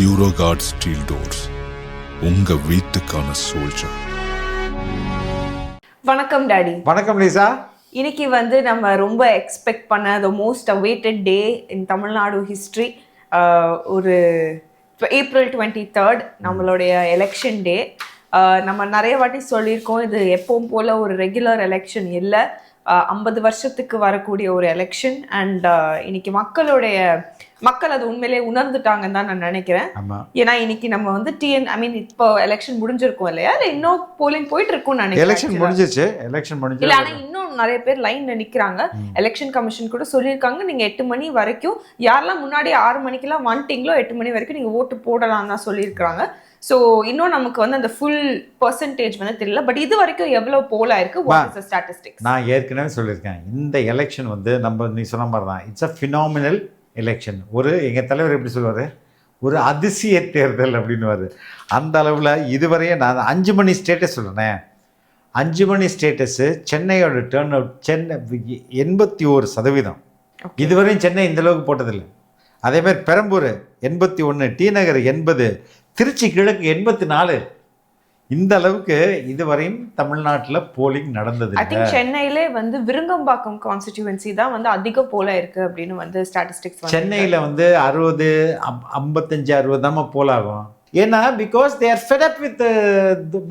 டியூரோகார்ட் steel doors, உங்க வீட்டுக்கான soldier. வணக்கம் daddy. வணக்கம் லிசா. இன்னைக்கு வந்து நம்ம ரொம்ப எக்ஸ்பெக்ட் பண்ண the most awaited day in Tamil Nadu history, ஒரு April 23rd நம்மளுடைய எலெக்ஷன் டே. நம்ம நிறைய வாட்டி சொல்லியிருக்கோம், இது எப்பவும் போல ஒரு ரெகுலர் எலெக்ஷன் இல்லை, 50 வருஷத்துக்கு வரக்கூடிய ஒரு எலெக்ஷன். அண்ட் இன்னைக்கு மக்கள் அது உண்மையிலே உணர்ந்துட்டாங்கன்னு தான் நான் நினைக்கிறேன். ஏன்னா இன்னைக்கு நம்ம வந்து இப்போ எலெக்ஷன் முடிஞ்சிருக்கும் இல்லையா, இல்லை இன்னும் போலிங் போயிட்டு இருக்கும்னு நினைக்கிறேன். எலெக்ஷன் முடிஞ்சிச்சு இல்லை, ஆனால் இன்னும் நிறைய பேர் லைன்ல நிற்கிறாங்க. எலெக்ஷன் கமிஷன் கூட சொல்லியிருக்காங்க, நீங்க 8 மணி வரைக்கும் யாரெல்லாம் முன்னாடி 6 மணிக்கெல்லாம் வந்துட்டீங்களோ 8 மணி வரைக்கும் நீங்க ஓட்டு போடலாம் தான் சொல்லியிருக்காங்க. ஸோ இன்னும் நமக்கு வந்து அந்த ஃபுல் பர்சன்டேஜ் வந்து தெரியல. பட் இது வரைக்கும் எவ்வளோ போலா இருக்கு, வாட் இஸ் தி ஸ்டாட்டிஸ்டிக்ஸ்? நான் ஏற்கனவே சொல்லியிருக்கேன், இந்த எலெக்ஷன் வந்து நீ சொன்ன மாதிரி தான், இட்ஸ் அ ஃபினாமினல் எலெக்ஷன். எங்கள் தலைவர் எப்படி சொல்லுவார், ஒரு அதிசய தேர்தல் அப்படின்னுவார். அந்த அளவில் இதுவரையே நான் 5 மணி ஸ்டேட்டஸ் சொல்கிறேன். 5 மணி ஸ்டேட்டஸு சென்னையோட டேர்ன் அவுட் 81%. இதுவரையும் சென்னை இந்த அளவுக்கு போட்டதில்லை. அதேமாதிரி பெரம்பூர் 81, டி நகர் 80, திருச்சி கிழக்கு 84. இந்த அளவுக்கு இதுவரையும் தமிழ்நாட்டில் போலிங் நடந்தது. ஐ திங்க் சென்னையிலே வந்து விருங்கம்பாக்கம் கான்ஸ்டிடியூவன்சி தான் வந்து அதிக போல இருக்கு அப்படின்னு வந்து ஸ்டாட்டிஸ்டிக்ஸ். சென்னையில் வந்து 60, 55, 60 தான் போலாகும். ஏன்னா because they are fed up with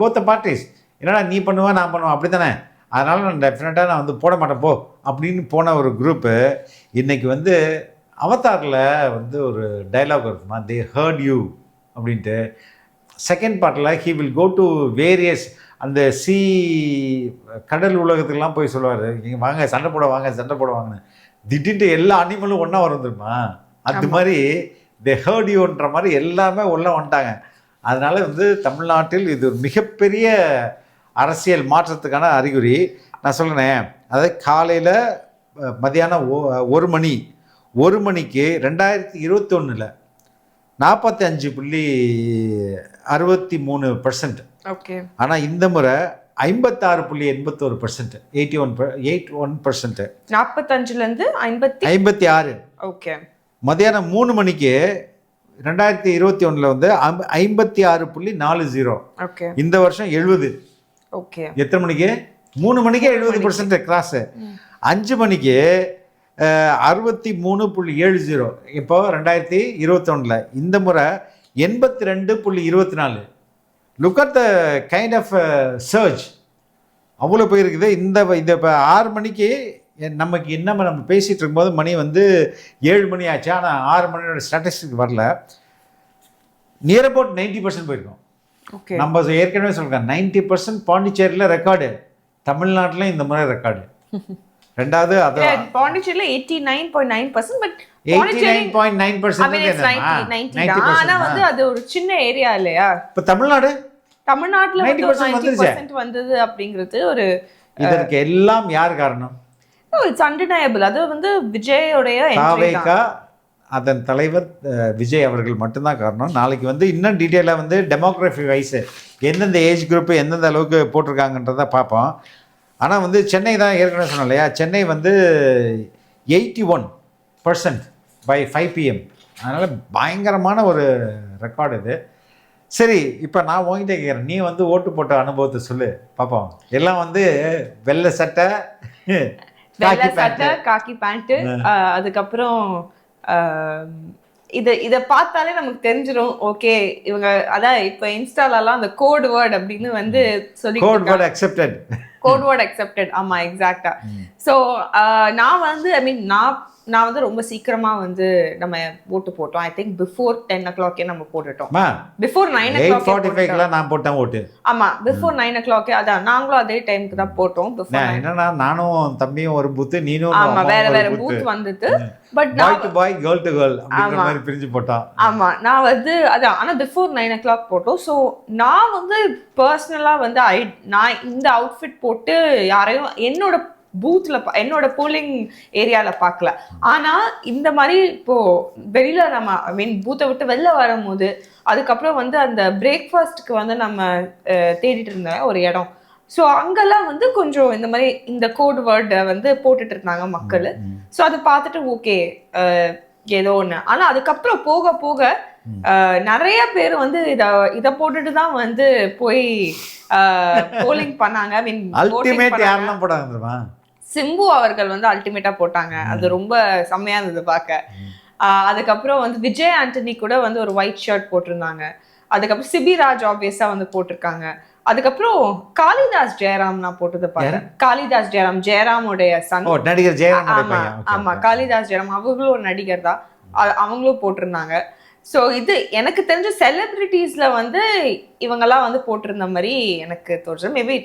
both the parties. என்னடா நீ பண்ணுவேன் நான் பண்ணுவேன் அப்படி தானே, அதனால் நான் டெஃபினட்டாக நான் வந்து போட மாட்டேன் போ அப்படின்னு போன ஒரு குரூப்பு இன்றைக்கி வந்து அவதாரில் வந்து ஒரு டைலாக் இருக்குமா, தே ஹர்ட் யூ அப்படின்ட்டு. செகண்ட் பார்ட்டில் he will go to various அந்த கடல் உலகத்துக்கெலாம் போய் சொல்லுவார், நீங்கள் வாங்க சண்டை போட வாங்கன்னு. திடீர்னு எல்லா அனிமலும் ஒன்றா வரும் தெரியுமா, அது மாதிரி தே ஹர்ட் யூன்ற மாதிரி எல்லாமே உள்ள வந்துட்டாங்க. அதனால் வந்து தமிழ்நாட்டில் இது ஒரு மிகப்பெரிய அரசியல் மாற்றத்துக்கான அறிகுறி. நான் சொல்கிறேன், அதாவது காலையில் மதியானம் 1 மணிக்கு 2021 45.63%. ஓகே. ஆனால் இந்த முறை 56.81%, 81%. 45லேருந்து 56. ஓகே. மதியானம் 3 மணிக்கு 2021 வந்து 56.40. ஓகே. இந்த வருஷம் 70. ஓகே. எத்தனை மணிக்கு? 3 மணிக்கு 70% கிராஸ். 5 மணிக்கு 63.70. இப்போ 2021 இந்த முறை 82.24. Look at the kind of search, அவ்வளோ போயிருக்குது. இந்த இப்போ 6 மணிக்கு நமக்கு நம்ம பேசிகிட்டு இருக்கும்போது மணி வந்து 7 மணி ஆச்சு. ஆனால் 6 மணியோட ஸ்டாட்டிஸ்டிக் வரல. நியர் அபவுட் 90% போயிருக்கோம். ஓகே. நம்ம ஏற்கனவே சொல்கிறேன் 90% பாண்டிச்சேரியில் ரெக்கார்டு, தமிழ்நாட்டில் இந்த முறை ரெக்கார்டு. ரெண்டாவது பாண்டிச்சேரியில 89.9%, பட் 89.9%. ஆனா வந்து அது ஒரு சின்ன ஏரியா இல்லையா. இப்போ தமிழ்நாட்டுல 90% வந்தது அப்படிங்கிறது ஒரு, இதற்கு எல்லாம் யார் காரணம்? இட்ஸ் அன்டினையபிள். அது வந்து விஜயோடைய தாவேகா, அதன் தலைவர் விஜய் அவர்கள் மட்டும்தான் காரணம். நாளைக்கு வந்து இன்னும் டீட்டெயிலாக வந்து டெமோக்ராஃபி வைஸ் எந்தெந்த ஏஜ் குரூப்பு எந்தெந்த அளவுக்கு போட்டிருக்காங்கன்றதை பார்ப்போம். ஆனால் வந்து சென்னை தான் ஏற்கனவே சொன்னோம் இல்லையா, சென்னை வந்து 81% by 5 PM. அதனால் பயங்கரமான ஒரு ரெக்கார்டு இது. சரி, இப்போ நான் உங்ககிட்ட கேட்குறேன், நீ வந்து ஓட்டு போட்ட அனுபவத்தை சொல்லு பார்ப்போம். எல்லாம் வந்து வெள்ளை சட்டை காக்கி பேண்ட்டு, அதுக்கப்புறம் இதை பார்த்தாலே நமக்கு தெரிஞ்சிடும். ஓகே, இவங்க அதான் இப்போ இன்ஸ்டாலலாம் அந்த கோட் வேர்ட் அப்படின்னு வந்து சொல்லி கோட் வேர்ட் அக்செப்டட். ஆமா, எக்ஸாக்டா. ஸோ நான் வந்து நான் வந்து ரொம்ப சீக்கிரமா வந்து நம்ம ஓட்டு போட்டோம். ஐ திங்க் பிஃபோர் 10 o'clock நம்ம போட்டுட்டோம். பிஃபோர் 9 o'clock 8:45 நான் போட்டேன் ஓட்டு. ஆமா, பிஃபோர் 9 o'clock. அதான் நாங்களும் அதே டைமுக்கு தான் போட்டோம். என்னன்னா நானும் தம்பியும் ஒரு பூத்து, நீனும் வேற பூத் வந்துட்டு, but bye girl to girl அப்படிங்கிற மாதிரி பிரிஞ்சு போட்டோம். ஆமா, நான் வந்து அதான், ஆனா பிஃபோர் 9 o'clock போட்டோம். ஸோ நான் வந்து பர்சனலா வந்து நான் இந்த அவுட்ஃபிட் போட்டு யாரையும் என்னோட பூத்ல என்னோட போலிங் ஏரியால பார்க்கல. ஆனா இந்த மாதிரி இப்போ வெளியில நம்ம பூத்தை விட்டு வெளில வரும்போது, அதுக்கப்புறம் வந்து அந்த பிரேக்ஃபாஸ்ட்க்கு வந்து நம்ம தேடிட்டு இருந்த ஒரு இடம், ஸோ அங்கெல்லாம் வந்து கொஞ்சம் இந்த மாதிரி இந்த கோட் வேர்டை வந்து போட்டுட்டு இருந்தாங்க மக்கள். ஸோ அதை பார்த்துட்டு ஓகே ஏதோ ஒன்று. ஆனால் அதுக்கப்புறம் போக போக நிறைய பேர் வந்து இத போட்டுட்டு தான் வந்து போய் போலிங் பண்ணாங்க. ஐ மீன் அல்டிமேட் யாரெல்லாம் போட்டாங்க தெரியுமா? சிம்பு அவர்கள் வந்து அல்டிமேட்டா போட்டாங்க. அது ரொம்ப செம்மையா இருந்தது பார்க்க. அதுக்கப்புறம் வந்து விஜய் ஆண்டனி கூட வந்து ஒரு ஒயிட் ஷர்ட் போட்டிருந்தாங்க. அதுக்கப்புறம் சிபிராஜ் ஆப்வியஸா வந்து போட்டிருக்காங்க. அதுக்கப்புறம் காளிதாஸ் ஜெயராம் நான் போட்டது பார்த்தேன். காளிதாஸ் ஜெயராம், ஜெயராமுடைய சன், நடிகர் ஜெயராம். ஆமா காளிதாஸ் ஜெயராம் அவங்களும் ஒரு நடிகர் தான், அவங்களும் போட்டிருந்தாங்க. ஸோ இது எனக்கு தெரிஞ்ச செலிபிரிட்டிஸ்ல வந்து இவங்கெல்லாம் வந்து போட்டிருந்த மாதிரி எனக்கு தோணுது. மேபி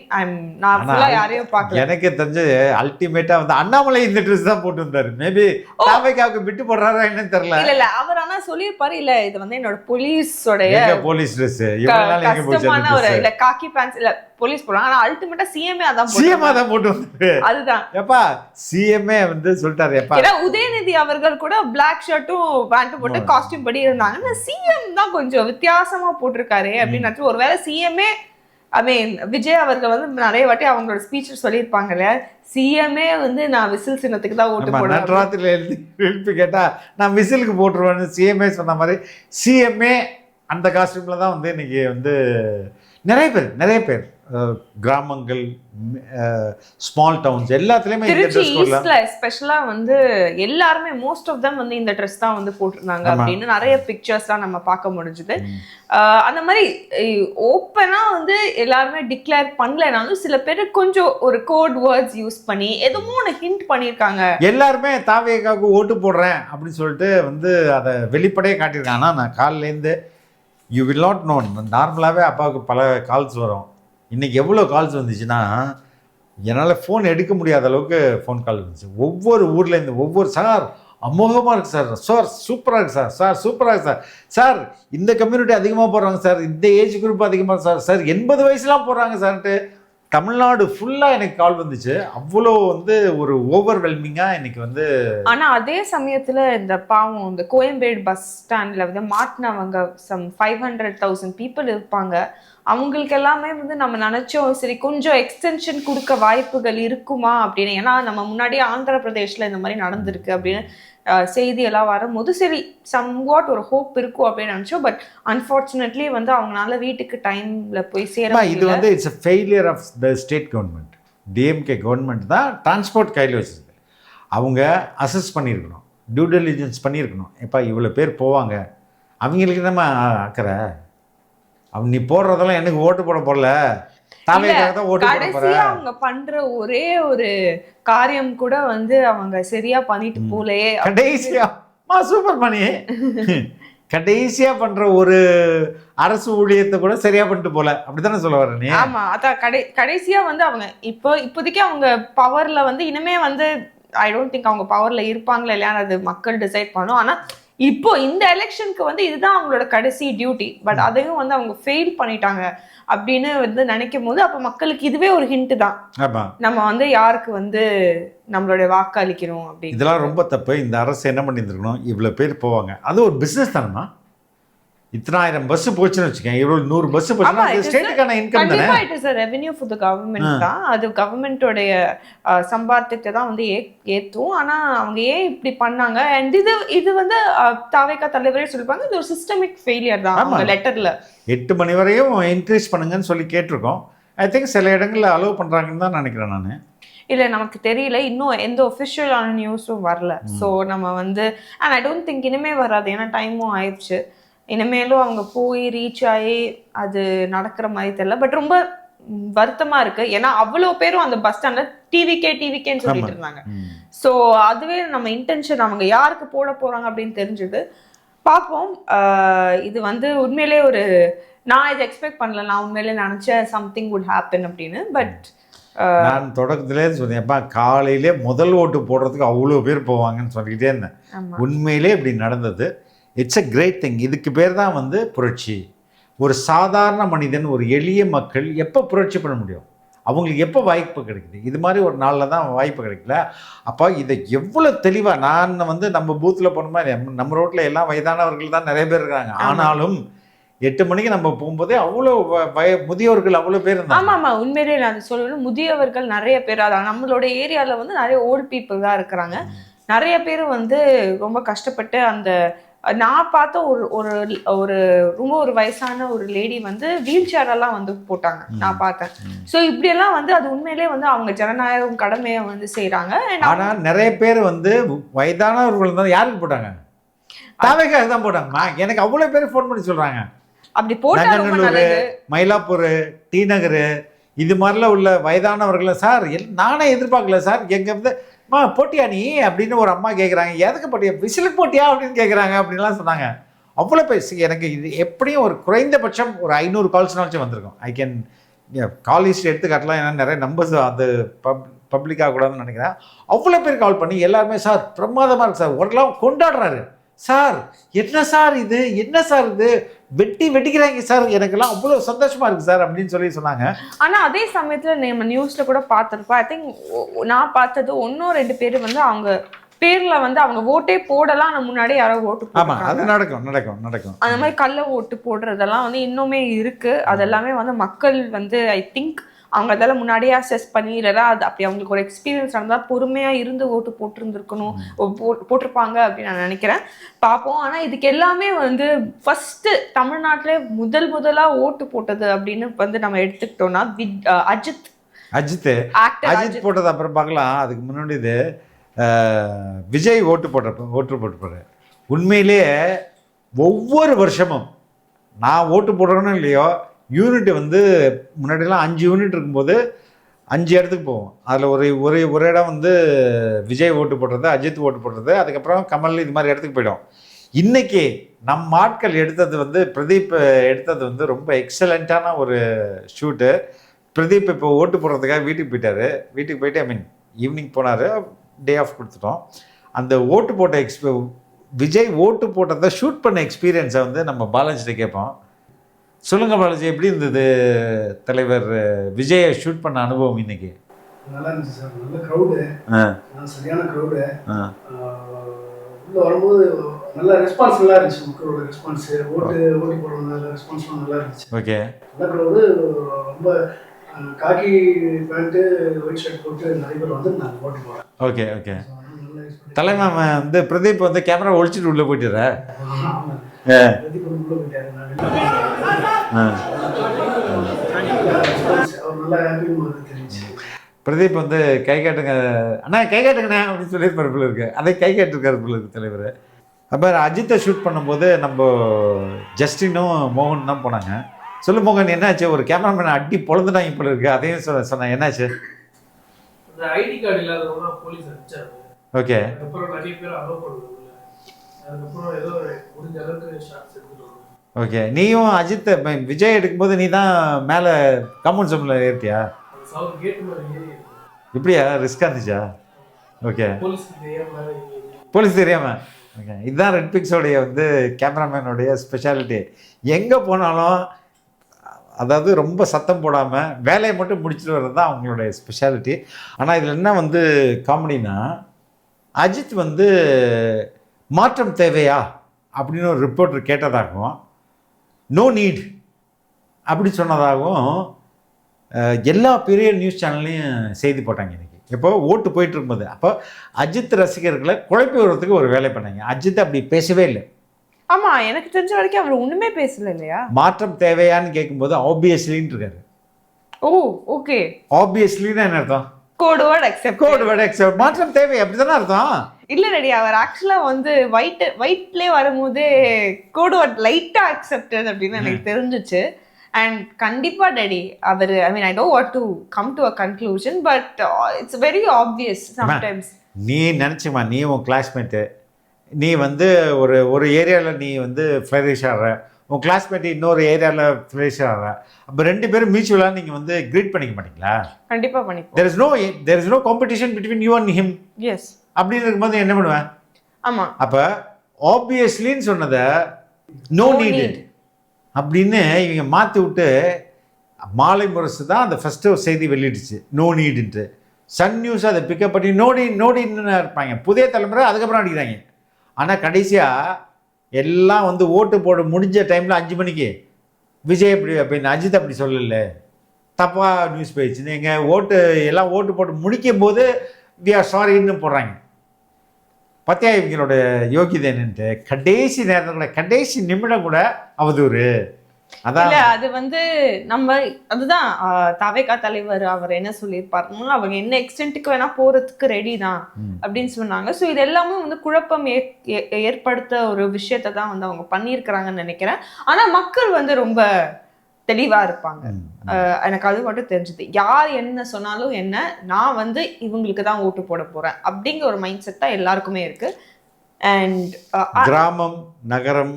நான் ஃபுல்லா யாரையும் பார்க்கல. எனக்கு தெரிஞ்சு அல்டிமேட்டா வந்து அண்ணாமலை இந்த ட்ரெஸ் தான் போட்டு வந்தாரு. மேபி தாவைக்காவுக்கு விட்டு போடுறாரா என்னன்னு தெரியல. இல்ல அவர் ஆனா சொல்லியிருப்பாரு, இல்ல இது வந்து என்னோட போலீஸோடைய போலீஸ் ட்ரெஸ் கஷ்டமான ஒரு இல்ல காக்கி பேண்ட்ஸ் இல்ல போலீஸ் போடுறாங்க. ஆனா அல்டிமேட்டா சிஎம்ஏ அதான் போட்டு வந்தாரு. அதுதான் எப்பா சிஎம்ஏ வந்து சொல்லிட்டாரு. எப்பா ஏன்னா உதயநிதி அவர்கள் கூட பிளாக் ஷர்ட்டும் பேண்ட் போட்டு காஸ்டியூம் படி இருந்தாங்க. சிஎம் தான் கொஞ்சம் வித்தியாசமா போட்டிருக்காரு அப்படின்னு. ஒருவேளை சிஎம்ஏ ஐ மீன் விஜய் அவர்கள் வந்து நிறைய வாட்டி அவங்களோட ஸ்பீச் சொல்லியிருப்பாங்கல்ல, சிஎம்ஏ வந்து நான் விசில் சின்னத்துக்கு தான் ஓட்டு போடுவேன். நட்ராத்திரில எழுப்பி கேட்டா நான் விசிலுக்கு போட்டுருவேன்னு சிஎம்ஏ சொன்ன மாதிரி சிஎம்ஏ அந்த காஸ்டியூம்ல தான் வந்து இன்னைக்கு வந்து நிறைய பேர் கிராமங்கள், ஸ்மால் டவுன்ஸ் எல்லாத்துலயுமே திருச்சி ஈஸ்ட்ல எஸ்பெஷலா வந்து எல்லாருமே மோஸ்ட் ஆஃப் தம் வந்து இந்த ட்ரெஸ் தான் வந்து போட்டிருந்தாங்க அப்படின்னு நிறைய பிக்சர்ஸ்லாம் நம்ம பார்க்க முடிஞ்சுது. அந்த மாதிரி ஓப்பனா வந்து எல்லாருமே டிக்ளேர் பண்ணலனாலும் சில பேர் கொஞ்சம் ஒரு கோட் வேர்ட்ஸ் யூஸ் பண்ணி எதுவும் ஒன்று ஹிண்ட் பண்ணியிருக்காங்க. எல்லாருமே தாவேக்காவுக்கு ஓட்டு போடுறேன் அப்படின்னு சொல்லிட்டு வந்து அதை வெளிப்படையே காட்டியிருக்காங்க. ஆனால் நான் காலிலேருந்து யூ வில் நாட் நோன், நார்மலாகவே அப்பாவுக்கு பல கால்ஸ் வரும். இன்றைக்கி எவ்வளோ கால்ஸ் வந்துச்சுன்னா என்னால் ஃபோன் எடுக்க முடியாத அளவுக்கு ஃபோன் கால் வந்துச்சு. ஒவ்வொரு ஊர்லேருந்து ஒவ்வொரு சார் அமோகமாக இருக்குது சார், சார் சூப்பராக இருக்குது சார், சார் சூப்பராக இருக்குது சார், சார் இந்த கம்யூனிட்டி அதிகமாக போடுறாங்க சார், இந்த ஏஜ் குரூப் அதிகமாக சார், சார் 80 வயசுலாம் போடுறாங்க சார்ன்ட்டு தமிழ்நாடு ஃபுல்லாக எனக்கு கால் வந்துச்சு. அவ்வளோ வந்து ஒரு ஓவர்வெல்மிங்காக இன்னைக்கு வந்து. ஆனால் அதே சமயத்தில் இந்த பாவம் இந்த கோயம்பேடு பஸ் ஸ்டாண்டில் வந்து மாட்டினவங்க சம் 500,000 பீப்புள் இருப்பாங்க. அவங்களுக்கு எல்லாமே வந்து நம்ம நினச்சோம் சரி கொஞ்சம் எக்ஸ்டென்ஷன் கொடுக்க வாய்ப்புகள் இருக்குமா அப்படின்னு. ஏன்னா நம்ம முன்னாடியே ஆந்திர பிரதேஷில் இந்த மாதிரி நடந்திருக்கு அப்படின்னு செய்தியெல்லாம் வரும்போது சரி சம்வாட் ஒரு ஹோப் இருக்கும் அப்படின்னு நினச்சோம். பட் அன்ஃபார்ச்சுனேட்லி வந்து அவங்களால வீட்டுக்கு டைமில் போய் சேர. இது வந்து it's a failure of the state government. DMK government தான் டிரான்ஸ்போர்ட் கையில் வச்சுருக்கு. அவங்க அசஸ் பண்ணியிருக்கணும், டியூ டெலிஜென்ஸ் பண்ணியிருக்கணும். இப்போ இவ்வளோ பேர் போவாங்க, அவங்களுக்கு நம்ம அக்கறை, அவன் நீ போடுறதெல்லாம் எனக்கு ஓட்டு போடல, கடைசியா அவங்க பண்ற ஒரே ஒரு காரியம் கூட வந்து அவங்க சரியா பண்ணிட்டு போலயே. கடைசியா சூப்பர் பண்ணி கடைசியா பண்ற ஒரு அரசு ஊழியத்தை கூட சரியா பண்ணிட்டு போல, அப்படித்தானே சொல்ல வர நீ? ஆமா, அதான் கடைசியா வந்து அவங்க இப்போதைக்கு அவங்க பவர்ல வந்து இனிமே வந்து ஐ டோன்ட் திங்க் அவங்க பவர்ல இருப்பாங்களா இல்லையான்னு அது மக்கள் டிசைட் பண்ணும். ஆனா இப்போ இந்த எலெக்ஷனுக்கு வந்து இதுதான் அவங்களோட கடைசி டியூட்டி. பட் அதையும் வந்து அவங்க ஃபெயில் பண்ணிட்டாங்க அப்படின்னு வந்து நினைக்கும் போது அப்ப மக்களுக்கு இதுவே ஒரு ஹிண்ட் தான், நம்ம வந்து யாருக்கு வந்து நம்மளுடைய வாக்கு அளிக்கணும் அப்படின்னு. இதெல்லாம் ரொம்ப தப்பு. இந்த அரசு என்ன பண்ணியிருந்துருக்கணும், இவ்வளோ பேர் போவாங்க, அது ஒரு பிஸ்னஸ் தானேம்மா. இத்தனாயிரம் பஸ் போச்சுன்னு வச்சுக்கேன், இவ்வளோ 100 பஸ் போச்சுன்னா ஸ்டேட்டுக்கான இன்கம் தானே. It is a revenue for the government தான். அது கவர்மெண்டோடைய சம்பாத்தியத்தை தான் வந்து ஏத்தும். ஆனா அவங்க ஏன் இப்படி பண்ணாங்க? அண்ட் இது வந்து தாவேகா தலைவரே சொல்லிப்பாங்க, இது ஒரு சிஸ்டமிக் ஃபெயிலியர் தான். அவங்க லெட்டர்ல 8 மணி வரையும் இன்க்ரீஸ் பண்ணுங்கன்னு சொல்லி கேட்டிருக்கோம். ஐ திங்க் சில இடங்களில் அலோவ் பண்ணுறாங்கன்னு தான் நினைக்கிறேன் நான். இல்லை நமக்கு தெரியல, இன்னும் எந்த ஒஃபிஷியலான நியூஸும் வரல. ஸோ நம்ம வந்து அண்ட் ஐ டோன்ட் திங்க் இனிமே வராது, ஏன்னா டைமும் ஆயிடுச்சு. இனிமேலும் அவங்க போய் ரீச் ஆகி அது நடக்கிற மாதிரி தெரியல. பட் ரொம்ப வருத்தமா இருக்கு, ஏன்னா அவ்வளோ பேரும் அந்த பஸ் ஸ்டாண்ட்ல டிவிகேன்னு சொல்லிட்டு இருந்தாங்க. ஸோ அதுவே நம்ம இன்டென்ஷன் அவங்க யாருக்கு போட போறாங்க அப்படின்னு தெரிஞ்சுது. பார்ப்போம். இது வந்து உண்மையிலே ஒரு நான் இதை எக்ஸ்பெக்ட் பண்ணல. நான் உண்மையிலே நினைச்சேன் சம்திங் வுட் ஹேப்பன் அப்படின்னு. பட் நான் தொடக்கத்திலே சொன்னேன்ப்பா, காலையிலே முதல் ஓட்டு போடுறதுக்கு அவ்வளோ பேர் போவாங்கன்னு சொல்லிக்கிட்டே இருந்தேன். உண்மையிலே இப்படி நடந்தது. It's a great thing. இதுக்கு பேர் தான் வந்து புரட்சி. ஒரு சாதாரண மனிதன், ஒரு எளிய மக்கள் எப்போ புரட்சி பண்ண முடியும்? அவங்களுக்கு எப்போ வாய்ப்பு கிடைக்குது? இது மாதிரி ஒரு நாளில் தான் வாய்ப்பு கிடைக்கல. அப்போ இதை எவ்வளோ தெளிவாக நான் வந்து நம்ம பூத்தில் போன மாதிரி நம்ம ரோட்டில் எல்லாம் வயதானவர்கள் தான் நிறைய பேர் இருக்காங்க. ஆனாலும் 8 மணிக்கு நம்ம போகும்போதே அவ்வளோ முதியவர்கள் அவ்வளோ பேர் இருந்தாங்க. ஆமாம் ஆமாம், உண்மையிலே நான் சொல்லணும், முதியவர்கள் நிறைய பேர். அதான் நம்மளோட ஏரியாவில் வந்து நிறைய ஓல்டு பீப்புள் தான் இருக்கிறாங்க. நிறைய பேர் வந்து ரொம்ப கஷ்டப்பட்டு அந்த நான் பார்த்த ஒரு ஒரு ஒரு ரொம்ப ஒரு வயசான ஒரு லேடி வந்து வீல் சேரெல்லாம் வந்து போட்டாங்க, நான் பார்த்தேன். ஸோ இப்படியெல்லாம் வந்து அது உண்மையிலே வந்து அவங்க ஜனநாயகம் கடமையை வந்து செய்கிறாங்க. ஆனால் நிறைய பேர் வந்து வயதானவர்கள் தான் யாருக்கு போட்டாங்க? தாவேக்காக தான் போட்டாங்கம்மா. எனக்கு அவ்வளோ பேர் ஃபோன் பண்ணி சொல்கிறாங்க. அப்படி போட்டாங்க. மயிலாப்பூர், டி நகர், இது மாதிரிலாம் உள்ள வயதானவர்கள், சார் நானே எதிர்பார்க்கல சார், எங்கே வந்து போட்டியா நீ அப்படின்னு ஒரு அம்மா கேட்குறாங்க. எதுக்கு போட்டியா, விசிலுக்கு போட்டியா அப்படின்னு கேட்குறாங்க அப்படின்லாம் சொன்னாங்க. அவ்வளோ பேசி எனக்கு இது எப்படியும் ஒரு குறைந்தபட்சம் ஒரு 500 கால்ஸ்னாச்சும் வந்திருக்கும். ஐ கேன் கால் லிஸ்ட் எடுத்து காட்டலாம், ஏன்னா நிறைய நம்பர்ஸ் அது பப்ளிக்காக கூடாதுன்னு நினைக்கிறேன். அவ்வளோ பேர் கால் பண்ணி எல்லாருமே சார் பிரமாதமாக இருக்குது சார், ஒருலாம் கொண்டாடுறாரு சார், என்ன சார் இது, என்ன சார் இது, வெட்டிக்கிறாங்க சார், எனக்கெல்லாம் அவ்வளோ சந்தோஷமா இருக்கு சார் அப்படின்னு சொன்னாங்க. ஆனா அதே சமயத்துல நம்ம நியூஸ்ல கூட பார்த்துருப்போம். ஐ திங்க் நான் பார்த்தது 1-2 பேர் வந்து அவங்க பேர்ல வந்து அவங்க ஓட்டே போடலாம், நம்ம முன்னாடி யாரோ ஓட்டு போடுறாங்க. ஆமா, அது நடக்கும். அந்த மாதிரி கள்ள ஓட்டு போடுறதெல்லாம் வந்து இன்னுமே இருக்கு. அதெல்லாமே வந்து மக்கள் வந்து ஐ திங்க் அவங்க அதெல்லாம் முன்னாடியே அசஸ் பண்ணி, இல்லைனா அது அப்படி அவங்களுக்கு ஒரு எக்ஸ்பீரியன்ஸ் நடந்தால் பொறுமையாக இருந்து ஓட்டு போட்டிருந்துருக்கணும், போட்டிருப்பாங்க அப்படின்னு நான் நினைக்கிறேன். பார்ப்போம். ஆனால் இதுக்கு எல்லாமே வந்து ஃபஸ்ட்டு தமிழ்நாட்டிலே முதலாக ஓட்டு போட்டது அப்படின்னு வந்து நம்ம எடுத்துக்கிட்டோம்னா அஜித் போட்டது அப்புறம் பார்க்கலாம். அதுக்கு முன்னாடி இது விஜய் ஓட்டு போட்டிருப்பாரு. உண்மையிலேயே ஒவ்வொரு வருஷமும் நான் ஓட்டு போடுறேன்னு இல்லையோ, யூனிட் வந்து முன்னாடிலாம் 5 யூனிட் இருக்கும்போது 5 இடத்துக்கு போவோம். அதில் ஒரு இடம் வந்து விஜய் ஓட்டு போடுறது, அஜித் ஓட்டு போடுறது, அதுக்கப்புறம் கமல், இது மாதிரி இடத்துக்கு போயிடும். இன்றைக்கி நம் ஆட்கள் எடுத்தது வந்து பிரதீப் எடுத்தது வந்து ரொம்ப எக்ஸலண்ட்டான ஒரு ஷூட்டு. பிரதீப் இப்போ ஓட்டு போடுறதுக்காக வீட்டுக்கு போயிட்டு ஐ மீன் ஈவினிங் போனார், டே ஆஃப் கொடுத்துட்டோம். அந்த ஓட்டு போட்ட விஜய் ஓட்டு போட்டதை ஷூட் பண்ண எக்ஸ்பீரியன்ஸை வந்து நம்ம பாலாஜிட்ட கேட்போம். சொல்லுங்க பாலாஜி, எப்படி இருந்தது தலைவர் விஜயை ஷூட் பண்ண அனுபவம் இன்னைக்கு? நல்லா இருந்துச்சு சார். நல்ல க்ரௌடு, சரியான க்ரௌடு. உள்ள வரும்போது நல்ல ரெஸ்பான்ஸ் நல்லா இருந்துச்சு. மக்களோட ரெஸ்பான்ஸ், ஓட்டு போடுற ரெஸ்பான்ஸ்லாம் நல்லா இருந்துச்சு. ஓகே, நல்ல க்ரௌடு. ரொம்ப காக்கி பேண்ட்டு, ஒயிட் ஷர்ட் போட்டு நிறைய பேர் வந்துருந்தாங்க ஓட்டு போட. ஓகே. தலைமை வந்து பிரதீப் வந்து கேமரா ஒழிச்சிட்டு உள்ளே போயிட்டுற. பிரதீப் உள்ள போயிட்டாரு. பிரதீப் வந்து கை காட்டுங்க அண்ணா, கை காட்டுங்கண்ணா அப்படின்னு சொல்லி பரப்பில் இருக்கு. அதே கை காட்டுருக்காரு போல இருக்கு தலைவர். அப்போ அஜித்தை ஷூட் பண்ணும்போது நம்ம ஜஸ்டினும் மோகன் தான் போனாங்க. சொல்லு மோகன், என்னாச்சு? ஒரு கேமராமேன் அடி பொழுதுனாங்க போல இருக்கு, அதையும் சொன்னேன். என்னாச்சு? ஐடி கார்டு இல்லாதவங்க போலீஸ் அடிச்சாரு. ஓகே. அப்புறம் நிறைய பேர் அலோவ் பண்ணுவாங்க. அதுக்கப்புறம் ஏதோ முடிஞ்ச அளவுக்கு ஷாட்ஸ் எடுத்துட்டு. ஓகே. நீயும் அஜித் விஜய் எடுக்கும்போது நீ தான் மேலே காம்பவுண்ட் ஜோனில் ஏறிட்டியா? இப்படியா? ரிஸ்காக இருந்துச்சா? ஓகே. போலீஸ் தெரியாம. ஓகே. இதுதான் ரெட் பிக்ஸோடைய வந்து கேமராமேனுடைய ஸ்பெஷாலிட்டி. எங்கே போனாலும் அதாவது ரொம்ப சத்தம் போடாமல் வேலையை மட்டும் முடிச்சுட்டு வர்றது தான் அவங்களுடைய ஸ்பெஷாலிட்டி. ஆனால் இதில் என்ன வந்து காமெடினா, அஜித் வந்து மாற்றம் தேவையா அப்படின்னு ஒரு ரிப்போர்ட்டர் கேட்டதாகவும், நோ நீட் அப்படி சொன்னதாகவும் எல்லா பெரிய நியூஸ் சேனல்லையும் செய்தி போட்டாங்க இன்றைக்கி. இப்போ ஓட்டு போயிட்டு இருக்கும்போது அப்போ அஜித் ரசிகர்களை குழப்பி விடுறதுக்கு ஒரு வேலை பண்ணாங்க. அஜித் அப்படி பேசவே இல்லை. ஆமா, எனக்கு தெரிஞ்ச வரைக்கும் அவர் ஒண்ணுமே பேசல இல்லையா? மாற்றம் தேவையான்னு கேட்கும்போது ஆப்வியஸ்லின்னு இருக்காரு. ஓ ஓகே. ஆப்வியஸ்லின்னு என்ன அர்த்தம்? Code word accept. மாற்றம் தேவை அப்படிதானே அர்த்தம். இல்ல ரெடி, அவர் ஆக்சுவலா வந்து ஒயிட்லயே வரும்போது கோட் வேர்ட் லைட்டா அக்செப்டட் அப்படின்னு எனக்கு தெரிஞ்சிச்சு. அண்ட் கண்டிப்பா டேடி அவர், I mean I don't want to come to a conclusion, but it's very obvious sometimes. நீ நினச்சிமா, நீ உன் கிளாஸ்மேட்டு, நீ வந்து ஒரு ஏரியாவில் நீ வந்து ஃப்ளரிஷ் ஆகிற, உன் கிளாஸ்மேட்டு இன்னொரு ஏரியாவில் ஃப்ளரிஷ் ஆகிற, அப்போ 2 பேரும் மியூச்சுவலாக நீங்கள் வந்து க்ரீட் பண்ணிக்க மாட்டீங்களா? கண்டிப்பாக பண்ணிப்போம். there is no competition between you and him. Yes. அப்படின்னு இருக்கும்போது என்ன பண்ணுவேன்? ஆமாம். அப்போ ஆப்வியஸ்லின்னு சொன்னதை நோ நீட் அப்படின்னு இவங்க மாற்றி விட்டு, மாலை முரசு தான் அந்த ஃபஸ்ட்டு செய்தி வெளியிடுச்சு நோ நீடுன்ட்டு. சன் நியூஸ் அதை பிக்கப் பண்ணி நோடின்னு இருப்பாங்க. புதிய தலைமுறை அதுக்கப்புறம் அடிக்கிறாங்க. ஆனால் கடைசியாக எல்லாம் வந்து ஓட்டு போட முடிஞ்ச டைமில் 5 மணிக்கு விஜய் எப்படி அப்படின்னு அஜித் அப்படி சொல்லலை, தப்பாக நியூஸ் போயிடுச்சு. நீங்கள் எல்லாம் ஓட்டு போட்டு முடிக்கும் போது வி ஆர் சாரின்னு போடுறாங்க. பத்தியா இவங்களோட யோகிதை என்னன்ட்டு கடைசி நேரத்தில் கடைசி நிமிடம் கூட அவதூறு. அதான் இல்ல அது வந்து நம்ம அதுதான் தவேகா தலைவர் அவர் என்ன சொல்லியிருப்பாருன்னா அவங்க என்ன எக்ஸ்டென்ட்டுக்கு வேணா போறதுக்கு ரெடி தான் அப்படின்னு சொன்னாங்க. ஸோ இது எல்லாமே வந்து குழப்பம் ஏற்படுத்த ஒரு விஷயத்தை தான் வந்து அவங்க பண்ணியிருக்கிறாங்கன்னு நினைக்கிறேன். ஆனா மக்கள் வந்து ரொம்ப தெளிவா இருப்பாங்க. எனக்கு அது மட்டும் தெரிஞ்சது. யார் என்ன சொன்னாலும் என்ன, நான் வந்து இவங்களுக்கு தான் ஓட்டு போட போறேன் அப்படிங்கிற ஒரு மைண்ட் செட் தான் எல்லாருக்குமே இருக்கு. அண்ட் கிராமம், நகரம்,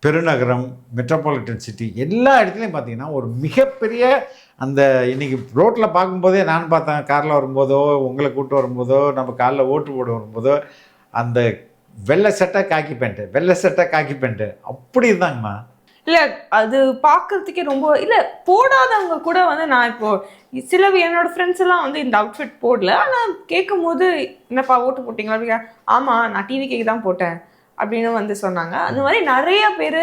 பெருநகரம், மெட்ரோபாலிட்டன் சிட்டி எல்லா இடத்துலையும் பார்த்தீங்கன்னா ஒரு மிகப்பெரிய அந்த இன்னைக்கு ரோட்டில் பார்க்கும்போதே நான் பார்த்தேன், காரில் வரும்போதோ உங்களை கூப்பிட்டு வரும்போதோ நம்ம காலில் ஓட்டு போட வரும்போதோ அந்த வெள்ளை சட்டை காக்கி பேண்ட்டு அப்படி இருந்தாங்கம்மா. இல்ல அது பாக்குறதுக்கே ரொம்ப இல்ல போடாதவங்க கூட வந்து நான் இப்போ சில என்னோட ஃப்ரெண்ட்ஸ் எல்லாம் வந்து இந்த அவுட்ஃபிட் போடல, ஆனா கேட்கும் போது என்னப்பா ஓட்டு போட்டீங்களா அப்படிங்க, ஆமா நான் டிவி கேக்கு தான் போட்டேன் அப்படின்னு வந்து சொன்னாங்க. அந்த மாதிரி நிறைய பேர்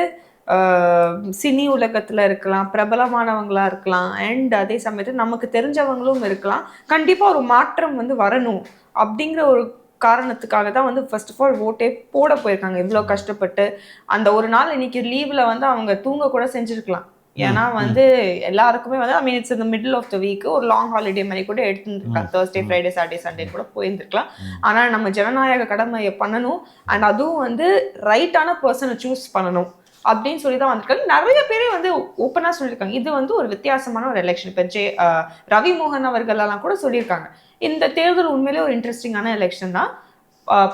சினி உலகத்துல இருக்கலாம், பிரபலமானவங்களா இருக்கலாம், அண்ட் அதே சமயத்தில் நமக்கு தெரிஞ்சவங்களும் இருக்கலாம். கண்டிப்பா ஒரு மாற்றம் வந்து வரணும் அப்படிங்கிற ஒரு காரணத்துக்காக தான் வந்து ஃபர்ஸ்ட் ஆஃப் ஆல் ஓட்டே போட போயிருக்காங்க. இவ்வளோ கஷ்டப்பட்டு அந்த ஒரு நாள் இன்னைக்கு லீவ்ல வந்து அவங்க தூங்க கூட செஞ்சிருக்கலாம். ஏன்னா வந்து எல்லாருக்குமே வந்து ஐ மீன் இட்ஸ் இந்த மிடில் ஆஃப் த வீக் ஒரு லாங் ஹாலிடே மாதிரி கூட எடுத்துருக்கலாம். Thursday, Friday, Saturday, Sunday கூட போயிருந்துருக்கலாம். ஆனால் நம்ம ஜனநாயக கடமையை பண்ணணும், அண்ட் அதுவும் வந்து ரைட்டான பர்சனை சூஸ் பண்ணணும் அப்படின்னு சொல்லி தான் வந்திருக்காங்க. நிறைய பேரே வந்து ஓப்பனாக சொல்லியிருக்காங்க இது வந்து ஒரு வித்தியாசமான ஒரு எலெக்ஷன். இப்போ ரவி மோகன் அவர்கள் எல்லாம் கூட சொல்லியிருக்காங்க இந்த தேர்தல் உண்மையிலே ஒரு இன்ட்ரெஸ்டிங்கான எலெக்ஷன் தான்,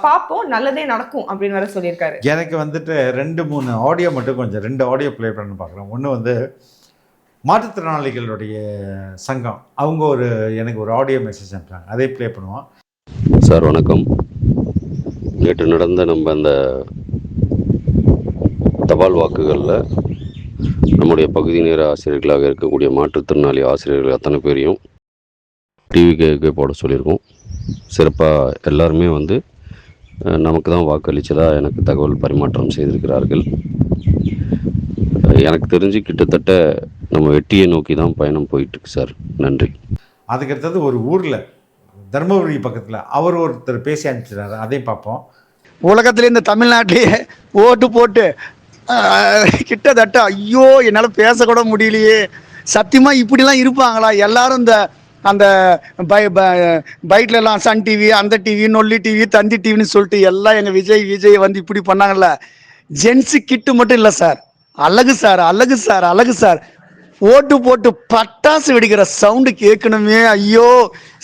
பார்ப்போம் நல்லதே நடக்கும் அப்படின்னு வேற சொல்லியிருக்காரு. எனக்கு வந்துட்டு 2-3 ஆடியோ மட்டும் கொஞ்சம் 2 ஆடியோ ப்ளே பண்ண பார்க்குறேன். ஒன்று வந்து மாற்றுத்திறனாளிகளுடைய சங்கம் அவங்க எனக்கு ஒரு ஆடியோ மெசேஜ் அனுப்புறாங்க, அதே ப்ளே பண்ணுவோம். சார் வணக்கம். நேற்று நடந்த நம்ம அந்த தபால் வாக்குகளில் நம்முடைய பகுதி நேர ஆசிரியர்களாக இருக்கக்கூடிய மாற்றுத்திறனாளி ஆசிரியர்கள் அத்தனை பேரையும் டிவிக்கு போட சொல்லியிருக்கோம். சிறப்பாக எல்லாருமே வந்து நமக்கு தான் வாக்களித்ததாக எனக்கு தகவல் பரிமாற்றம் செய்திருக்கிறார்கள். எனக்கு தெரிஞ்சு கிட்டத்தட்ட நம்ம வெற்றியை நோக்கி தான் பயணம் போயிட்டுருக்கு சார். நன்றி. அதுக்கடுத்தது ஒரு ஊரில் தர்மபுரி பக்கத்தில் அவர் ஒருத்தர் பேசி அனுப்பிச்சிட்டாரு, அதையும் பார்ப்போம். உலகத்துல இந்த தமிழ்நாட்டிலேயே ஓட்டு போட்டு கிட்டத்தட்ட ஐயோ என்னால் பேசக்கூட முடியலையே, சத்தியமாக இப்படிலாம் இருப்பாங்களா எல்லாரும்? இந்த அந்த பைட்லலாம் சன் டிவி, அந்த டிவி, நொல்லி டிவி, தந்தி டிவின்னு சொல்லிட்டு எல்லாம் எங்கள் விஜய் வந்து இப்படி பண்ணாங்கல்ல. ஜென்ஸு கிட்டு மட்டும் இல்லை சார், அழகு சார் ஓட்டு போட்டு பட்டாசு வெடிக்கிற சவுண்டு கேட்கணுமே. ஐயோ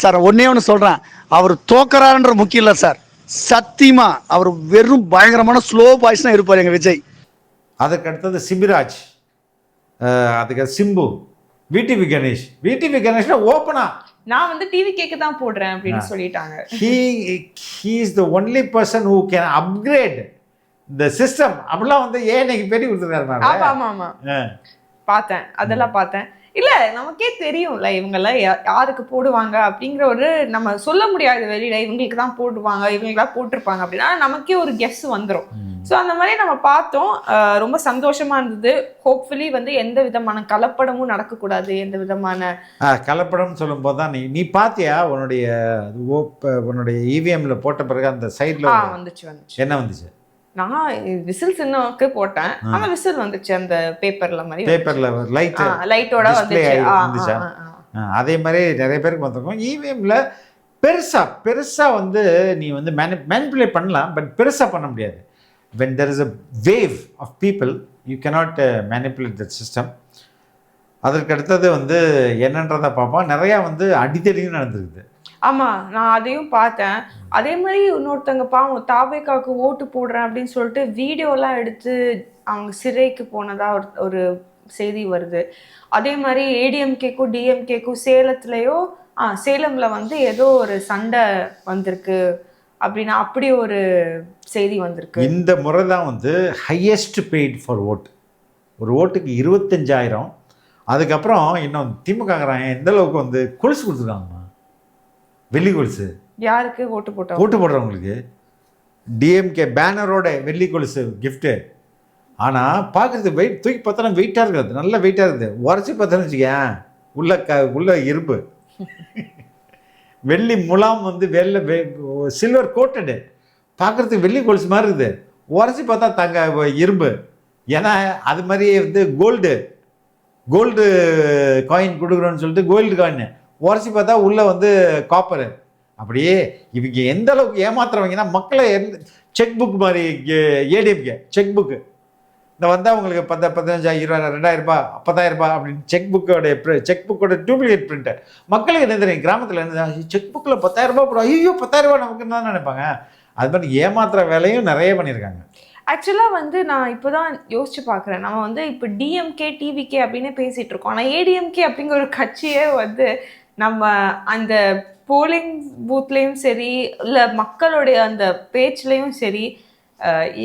சார், ஒன்னே ஒன்று சொல்கிறேன், அவர் தோக்கறாருன்ற முக்கியம் இல்லை சார், சத்தியமா அவர் வெறும் பயங்கரமான ஸ்லோ பாய்ஸ்னா இருப்பார் எங்கள் விஜய். அதுக்கு அடுத்தது சிபிராஜ், அதுக்கு சிம்பு, விடிவி கணேஷ்னா ஓப்பனா நான் வந்து டிவி கேக்கு தான் போடுறேன் அப்படின்னு சொல்லிட்டாங்க. he is the only person who can upgrade the system. அப்படிலாம் வந்து இன்னைக்கு பெரிய கொடுத்துருக்காரு. ஆமா பார்த்தேன், அதெல்லாம் பார்த்தேன். இல்ல நமக்கே தெரியும்ல இவங்கெல்லாம் யாருக்கு போடுவாங்க அப்படிங்கிற ஒரு நம்ம சொல்ல முடியாது வெளியில, இவங்களுக்கு தான் போடுவாங்க இவங்களுக்கு தான் போட்டிருப்பாங்க அப்படின்னா நமக்கே ஒரு கெஸ் வந்துடும். ஸோ அந்த மாதிரி நம்ம பார்த்தோம், ரொம்ப சந்தோஷமா இருந்தது. ஹோப்ஃபுல்லி வந்து எந்த விதமான கலப்படமும் நடக்கக்கூடாது, எந்த விதமான கலப்படம் சொல்லும் போது தான் நீ பாத்தியா உன்னுடைய இவிஎம்ல போட்ட பிறகு அந்த சைட்ல வந்துச்சு என்ன வந்துச்சு? நான் விசில் சின்னக்கு போட்டேன், ஆனா விசில் வந்துச்சு அந்த பேப்பர்ல லைட்டோட வந்துச்சு. அதே மாதிரி நிறைய பேருக்கு வந்திருக்கும். இவிஎம்ல பெருசா வந்து நீ வந்து மேனிபுலேட் பண்ணலாம், பட் பெருசா பண்ண முடியாது. when there is a wave of people you cannot manipulate the system. அதற்கு அடுத்தது வந்து என்னன்றதை பார்ப்போம். நிறையா வந்து அடித்தடியும் நடந்துருக்குது. ஆமாம், நான் அதையும் பார்த்தேன். அதே மாதிரி இன்னொருத்தங்க பாவம் தாவேக்காவுக்கு ஓட்டு போடுறேன் அப்படின்னு சொல்லிட்டு வீடியோலாம் எடுத்து அவங்க சிறைக்கு போனதாக ஒரு செய்தி வருது. அதே மாதிரி ஏடிஎம்கேக்கும் டிஎம்கேக்கும் சேலமில் வந்து ஏதோ ஒரு சண்டை வந்திருக்கு அப்படின்னா அப்படி ஒரு செய்தி வந்திருக்கு. இந்த முறை தான் வந்து ஹையஸ்ட் பெய்ட் ஃபார் ஓட். ஒரு ஓட்டுக்கு 25,000. அதுக்கப்புறம் இன்னும் திமுகங்கிறாங்க எந்த அளவுக்கு வந்து கொலுசு கொடுத்துருக்காங்கம்மா, வெள்ளி கொலுசு. யாருக்கு ஓட்டு போடுறவங்களுக்கு டிஎம்கே பேனரோட வெள்ளி கொலுசு கிஃப்ட்டு. ஆனால் பார்க்குறது வெயிட் தூக்கி பார்த்தோன்னா வெயிட்டாக இருக்காது, நல்ல வெயிட்டாக இருக்குது. உரைச்சி பார்த்தோன்னு வச்சுக்கேன் உள்ள இரும்பு. வெள்ளி முலாம் வந்து சில்வர் கோட்டடு பார்க்குறதுக்கு வெள்ளி கொலுசு மாதிரி இருக்குது, உரைச்சி பார்த்தா தங்க இரும்பு. ஏன்னா அது மாதிரி வந்து கோல்டு காயின் கொடுக்குறோன்னு சொல்லிட்டு கோல்டு காயின் உரைச்சி பார்த்தா உள்ளே வந்து காப்பரு. அப்படியே இவங்க எந்த அளவுக்கு ஏமாத்துறவங்கன்னா மக்களை செக் புக் மாதிரி ஏடிஎம்கே செக் புக்கு இந்த வந்தால் உங்களுக்கு 15,000 20,000 2,000 10,000 அப்படின்னு செக் புக்கோட டூப்ளிகேட் பிரிண்டர். மக்களுக்கு என்ன தெரியும், கிராமத்தில் என்ன செக் புக்கில் 10,000 போடும், ஐயோ 10,000 நமக்குன்னு தான் நினைப்பாங்க. அது மாதிரி ஏமாத்துற வேலையும் நிறைய பண்ணியிருக்காங்க. ஆக்சுவலாக வந்து நான் இப்போ தான் யோசிச்சு பார்க்குறேன், நம்ம வந்து இப்போ டிஎம்கே டிவிகே அப்படின்னு பேசிகிட்டு இருக்கோம். ஆனால் ஏடிஎம்கே அப்படிங்கிற ஒரு கட்சியே வந்து நம்ம அந்த போலிங் பூத்லேயும் சரி இல்லை மக்களுடைய அந்த பேச்சுலேயும் சரி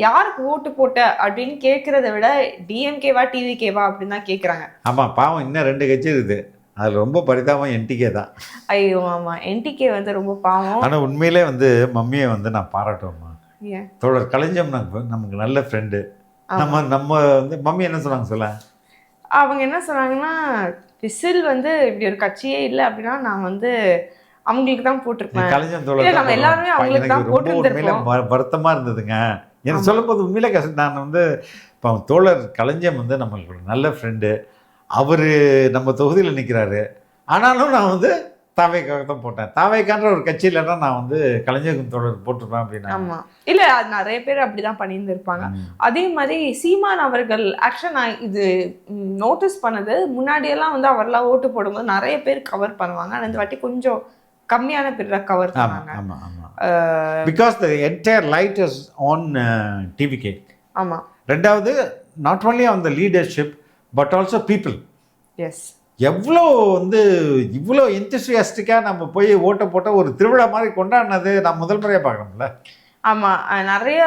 யாருக்கு ஓட்டு போட்ட அப்படின்னு கேட்குறத விட டிஎம்கேவா டிவிகேவா அப்படின்னு தான் கேட்குறாங்க. ஆமாம், பாவம் இன்னும் 2 கட்சி இருக்குது, அது ரொம்ப பரிதாபம் என்டிகே தான். ஐயோ ஆமாம், என்டிகே வந்து ரொம்ப பாவம். ஆனால் உண்மையிலே வந்து மம்மியை வந்து நான் பாராட்டுவோம்மா. ஏன் தோழர் கலைஞம் நமக்கு நல்ல ஃப்ரெண்டு. நம்ம வந்து மம்மி என்ன சொன்னாங்க சொல்ல, அவங்க என்ன சொன்னாங்கன்னா, விசில் வந்து இப்படி ஒரு கட்சியே இல்லை அப்படின்னா நான் வந்து அவங்களுக்கு தான் போட்டிருப்பேன். கலைஞர் தோழர் நம்ம எல்லாருமே அவங்களுக்கு தான் போட்டிருந்திருப்போம். வருத்தமாக இருந்ததுங்க எனக்கு சொல்லும் போது. உண்மையிலே நான் வந்து இப்போ தோழர் கலைஞம் வந்து நம்மளுக்கு ஒரு நல்ல ஃப்ரெண்டு. அவர் நம்ம தொகுதியில் நிற்கிறாரு. ஆனாலும் நான் வந்து தாவேக்காக தான் போட்டேன். தாவேக்கான்ற ஒரு கட்சி இல்லைன்னா நான் வந்து கலைஞர் தோழர் போட்டிருப்பேன் அப்படின்னா. ஆமாம், இல்லை அது நிறைய பேர் அப்படி தான் பண்ணியிருந்திருப்பாங்க. அதே மாதிரி சீமான் அவர்கள் ஆக்சுவலாக நான் இது நோட்டீஸ் பண்ணது, முன்னாடியெல்லாம் வந்து அவரெல்லாம் ஓட்டு போடும்போது நிறைய பேர் கவர் பண்ணுவாங்க. ஆனால் இந்த வாட்டி கொஞ்சம் கம்மியான பேர் தான் கவர் பண்ணாங்க. ஆமாம் ஆமாம், because the entire light is on TVK. ஆமாம். ரெண்டாவது not only on the leadership but also people. Yes, எவ்வளோ வந்து இவ்வளோ என்தூசியாஸ்டிக்காக நம்ம போய் ஓட்டை போட்ட ஒரு திருவிழா மாதிரி கொண்டாடினது நான் முதல் முறையாக பார்க்கணும்ல. ஆமாம், நிறைய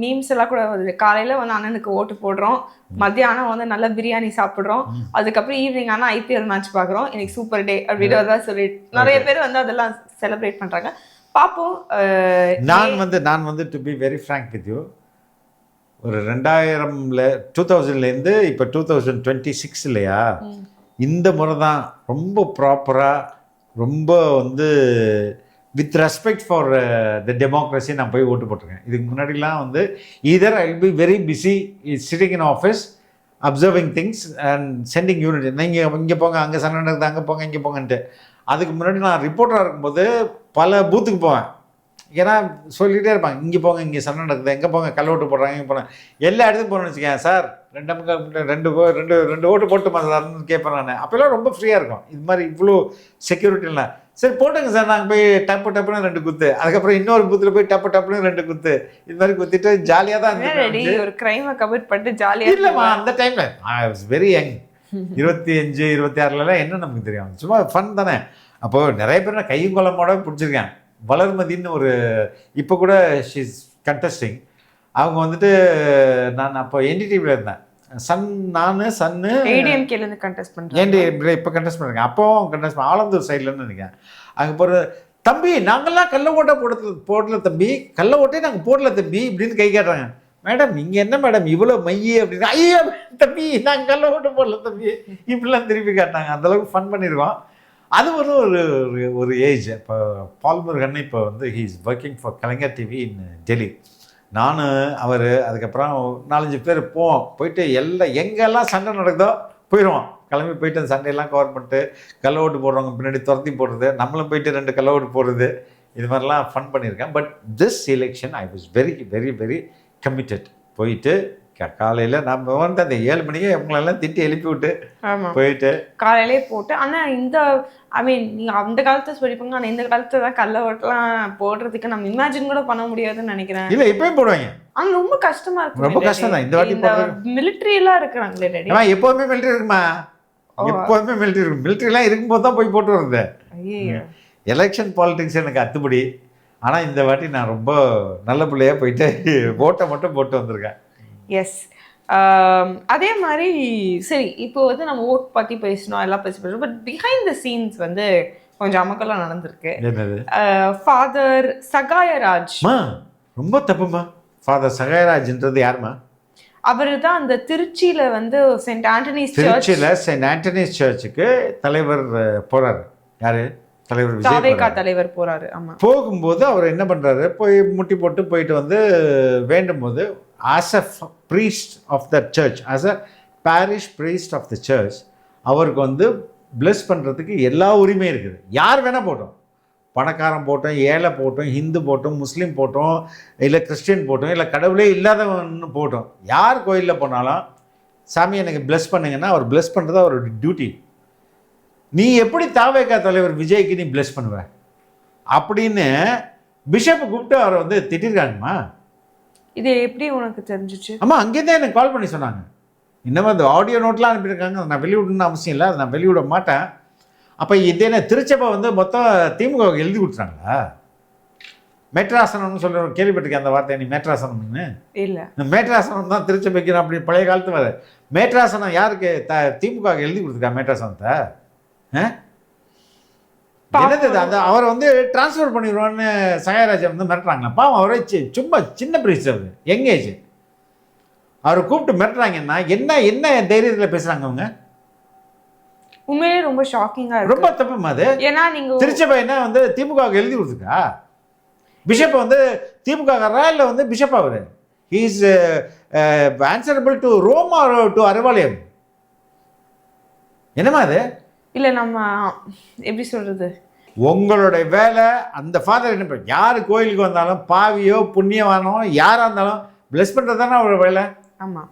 மீம்ஸ் எல்லாம் கூட வருது. காலையில் வந்து அண்ணனுக்கு ஓட்டு போடுறோம், மத்தியானம் வந்து நல்ல பிரியாணி சாப்பிட்றோம், அதுக்கப்புறம் ஈவினிங் ஆனால் ஐபிஎல் மேட்ச் பார்க்குறோம், இன்னைக்கு சூப்பர் டே அப்படின்னு சொல்லிட்டு நிறைய பேர் வந்து அதெல்லாம் செலிப்ரேட் பண்ணுறாங்க. பார்ப்போம். நான் வந்து to be very frank with you, ஒரு 2000லேருந்து இப்போ 2026 இல்லையா, இந்த முறை தான் ரொம்ப ப்ராப்பராக, ரொம்ப வந்து with respect for the democracy நான் போய் ஓட்டு போட்டிருக்கேன். இதுக்கு முன்னாடிலாம் வந்து either I will be very busy sitting in office observing things and sending unit, நீங்கள் இங்கே போங்க, அங்கே சண்டை நடக்குது, அங்கே போங்க, இங்கே போங்கன்ட்டு. அதுக்கு முன்னாடி நான் ரிப்போர்ட்டராக இருக்கும்போது பல பூத்துக்கு போவேன். ஏன்னா சொல்லிகிட்டே இருப்பாங்க, இங்கே போங்க, இங்கே சண்டை நடக்குது, எங்கே போங்க, கல் ஓட்டு போடுறாங்க, இங்கே போனேன், எல்லா இடத்துக்கும் போகணும்னு வச்சுக்கேன். சார் 2 ஓட்டு போட்டுமா சார்னு கேட்பேன் நான். அப்போல்லாம் ரொம்ப ஃப்ரீயாக இருக்கும். இது மாதிரி இவ்வளோ செக்யூரிட்டிலாம், சரி போட்டுங்க சார், நாங்கள் போய் டப்புன்னு 2 குத்து, அதுக்கப்புறம் இன்னொரு பூத்தில் போய் டப்புன்னு 2 குத்து, இது மாதிரி குத்திட்டு ஜாலியாக தான் இருந்தது. ஒரு கிரைமை கமிட் பண்ணிட்டு ஜாலியாக இல்லைம்மா. அந்த டைமில் ஐ வாஸ் வெரி யங், 25 26 என்ன நமக்கு தெரியும், சும்மா ஃபன் தானே. அப்போது நிறைய பேர் நான் கையும் கொள்ளமோட பிடிச்சிருக்கேன். வளர்மதின்னு ஒரு இப்போ கூட ஷீஸ் கண்டஸ்டிங். அவங்க வந்துட்டு நான் அப்போ என்டிடிவியில் இருந்தேன். சன்னு ஏடிஎம்கேலேருந்து கண்டெஸ்ட் பண்ணுறேன். இப்போ கண்டெஸ்ட் பண்ணுறேன். அப்போவும் கண்டெஸ்ட் ஆலந்தூர் சைட்லன்னு நினைக்கிறேன். அங்கே போகிற தம்பி, நாங்கள்லாம் கள்ள ஓட்டை போடல தம்பி, கள்ள ஓட்டே நாங்கள் போடல தம்பி இப்படின்னு கை காட்டுறாங்க. மேடம் இங்கே என்ன மேடம் இவ்வளோ மையே அப்படின்னு, ஐயோ தம்பி நாங்கள் கள்ள ஓட்டு போடல தம்பி இப்படிலாம் திருப்பி காட்டினாங்க. அந்தளவுக்கு ஃபன் பண்ணிடுவோம். அது ஒரு ஏஜ். இப்போ பால் முருகன் இப்போ வந்து he is working for Kalaignar TV இன் டெல்லி. நான் அவர் அதுக்கப்புறம் 4-5 பேர் போயிட்டு எங்கெல்லாம் சண்டை நடக்குதோ போயிடுவோம். கிளம்பி போயிட்டு அந்த சண்டையெல்லாம் கவர் பண்ணிட்டு கள்ள ஓட்டு போடுறவங்க பின்னாடி துரத்தி போடுறது, நம்மளும் போயிட்டு 2 கள்ள ஓட்டு போடுறது, இது மாதிரிலாம் ஃபன் பண்ணியிருக்கேன். But this election I was very very very committed. போயிட்டு காலையில் நம்ம வந்து அந்த 7 மணிக்கே அவங்களெல்லாம் திட்டி எழுப்பி விட்டு போயிட்டு காலையிலே போட்டு. ஆனால் இந்த ஐ மீன் நீங்கள் அந்த காலத்தை சொல்லிப்பாங்க, ஆனால் இந்த காலத்தில் தான் கள்ள ஓட்டெல்லாம் போடுறதுக்கு நம்ம இமேஜின் கூட பண்ண முடியாதுன்னு நினைக்கிறேன். இல்லை இப்பயும் போடுவாங்க. ஆனால் ரொம்ப கஷ்டமாக இருக்கும். ரொம்ப கஷ்டம் தான். இந்த வாட்டி மிலிட்ரி எல்லாம் இருக்கிறாங்களே ரெடி. எப்போதுமே மிலிட்ரி இருக்குமா, எப்போதுமே மிலிட்ரி இருக்கும். மிலிட்ரிலாம் இருக்கும்போது தான் போய் போட்டு வருது. எலெக்ஷன் பாலிடிக்ஸ் எனக்கு அத்துப்படி. ஆனால் இந்த வாட்டி நான் ரொம்ப நல்ல பிள்ளையாக போயிட்டு ஓட்டை மட்டும் போட்டு வந்திருக்கேன். எஸ், அதே மாதிரி சரி, இப்போ வந்து நம்ம ஓட் பற்றி பேசணும், எல்லாம் பேசணும். பட் பிஹைண்ட் த சீன்ஸ் வந்து கொஞ்சம் அமக்கெல்லாம் நடந்திருக்கு. ஃபாதர் சகாயராஜ் ரொம்ப தப்புமா. ஃபாதர் சகாயராஜ்ன்றது யாருமா? அவர் தான் அந்த திருச்சியில் வந்து செயின்ட் ஆண்டனிஸ் சர்ச்சுக்கு தலைவர் போறாரு. யாரு? தலைவர் விஜய் தாவேகா போறாரு. தலைவர் போறாரு. ஆமா. போகும்போது அவர் என்ன பண்றாரு, போய் முட்டி போட்டு போயிட்டு வந்து வேண்டும் போது as a priest of the church, as a parish priest of the church, அவருக்கு வந்து பிளஸ் பண்ணுறதுக்கு எல்லா உரிமையும் இருக்குது. யார் வேணால் போட்டோம், பணக்காரன் போட்டோம், ஏழை போட்டோம், ஹிந்து போட்டோம், முஸ்லீம் போட்டோம், இல்லை கிறிஸ்டின் போட்டோம், இல்லை கடவுளே இல்லாதவன்னு போட்டோம், யார் கோயிலில் போனாலும் சாமி எனக்கு பிளஸ் பண்ணுங்கன்னா அவர் பிளஸ் பண்ணுறது அவரோட டியூட்டி. நீ எப்படி தாவேகா தலைவர் விஜய்க்கு நீ பிளஸ் பண்ணுவ அப்படின்னு பிஷப்பை கூப்பிட்டு அவரை வந்து திட்டிருக்காங்கம்மா. இது எப்படி உனக்கு தெரிஞ்சிச்சு? ஆமாம், அங்கேருந்தே எனக்கு கால் பண்ணி சொன்னாங்க. இன்னமும் அந்த ஆடியோ நோட்லாம் அனுப்பியிருக்காங்க, அதை நான் வெளியிடணும்னு அவசியம் இல்லை, அதை நான் வெளியிட மாட்டேன். அப்போ இதே திருச்சபை வந்து மொத்தம் திமுக எழுதி கொடுத்துட்டாங்களா? மேட்ராசனம்னு சொல்ல கேள்விப்பட்டிருக்கேன் அந்த வார்த்தை, நீ மேட்ராசனம்னு இல்லை. இந்த மேட்ராசனம் தான் திருச்சபைக்கு அப்படி பழைய காலத்து வர மேட்ராசனம் யாருக்கு திமுக எழுதி கொடுத்துருக்கா மேட்ராசனத்தை? என்னது அந்த அவரை வந்து டிரான்ஸ்ஃபர் பண்ணிடுவான்னு சகாயராஜன் வந்து மிரட்டுறாங்களா? பாவம், அவரே சும்மா சின்ன பிரிச்சு, அவர் யங் ஏஜ், அவரை கூப்பிட்டு மிரட்டுறாங்கன்னா என்ன என்ன தைரியத்தில் பேசுறாங்க அவங்க? உண்மையிலே ரொம்ப ஷாக்கிங்கா இருக்கு. ரொம்ப தப்புமா அது. ஏன்னா நீங்க திருச்சபை என்ன வந்து திமுக எழுதி கொடுத்துருக்கா? பிஷப் வந்து திமுக இல்லை வந்து பிஷப் அவரு is answerable to Rome or to Arivalayam. என்னமா அது? இல்ல நம்ம எப்படி சொல்றது, உங்களுடைய வேலை அந்த ஃபாதர் என்ன யார் கோயிலுக்கு வந்தாலும் பாவியோ புண்ணியவானோ யாராக இருந்தாலும் பிளஸ் பண்ணுறது தானே அவரோட வேலை. ஆமா.